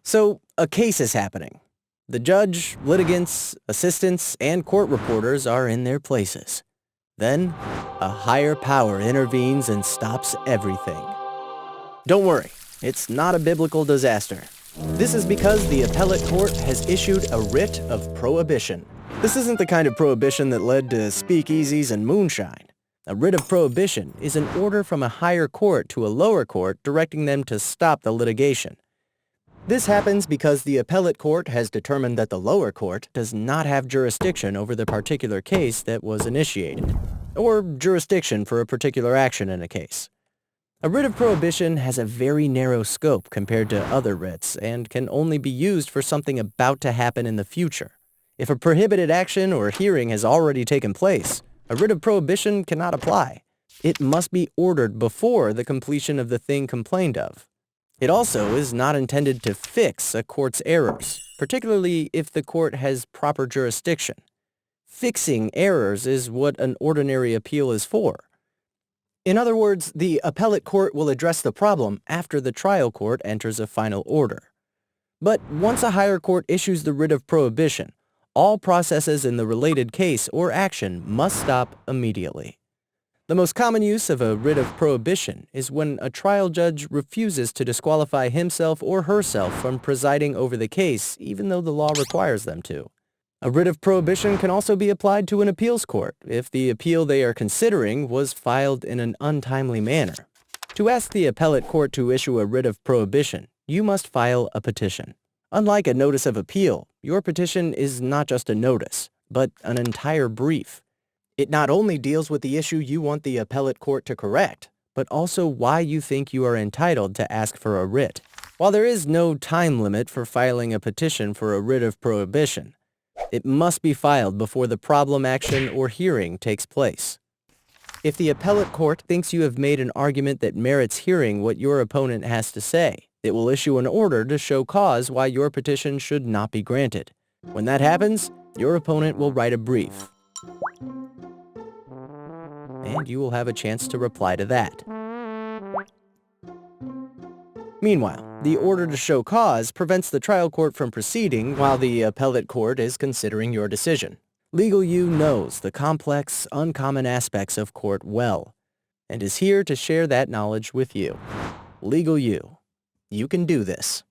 So, a case is happening. The judge, litigants, assistants, and court reporters are in their places. Then, a higher power intervenes and stops everything. Don't worry, it's not a biblical disaster. This is because the appellate court has issued a writ of prohibition. This isn't the kind of prohibition that led to speakeasies and moonshine. A writ of prohibition is an order from a higher court to a lower court directing them to stop the litigation. This happens because the appellate court has determined that the lower court does not have jurisdiction over the particular case that was initiated, or jurisdiction for a particular action in a case. A writ of prohibition has a very narrow scope compared to other writs and can only be used for something about to happen in the future. If a prohibited action or hearing has already taken place, a writ of prohibition cannot apply. It must be ordered before the completion of the thing complained of. It also is not intended to fix a court's errors, particularly if the court has proper jurisdiction. Fixing errors is what an ordinary appeal is for. In other words, the appellate court will address the problem after the trial court enters a final order. But once a higher court issues the writ of prohibition, all processes in the related case or action must stop immediately. The most common use of a writ of prohibition is when a trial judge refuses to disqualify himself or herself from presiding over the case, even though the law requires them to. A writ of prohibition can also be applied to an appeals court if the appeal they are considering was filed in an untimely manner. To ask the appellate court to issue a writ of prohibition, you must file a petition. Unlike a notice of appeal, your petition is not just a notice, but an entire brief. It not only deals with the issue you want the appellate court to correct, but also why you think you are entitled to ask for a writ. While there is no time limit for filing a petition for a writ of prohibition, it must be filed before the problem action or hearing takes place. If the appellate court thinks you have made an argument that merits hearing what your opponent has to say, it will issue an order to show cause why your petition should not be granted. When that happens, your opponent will write a brief, and you will have a chance to reply to that. Meanwhile, the order to show cause prevents the trial court from proceeding while the appellate court is considering your decision. Legal U knows the complex, uncommon aspects of court well, and is here to share that knowledge with you. Legal U, you can do this.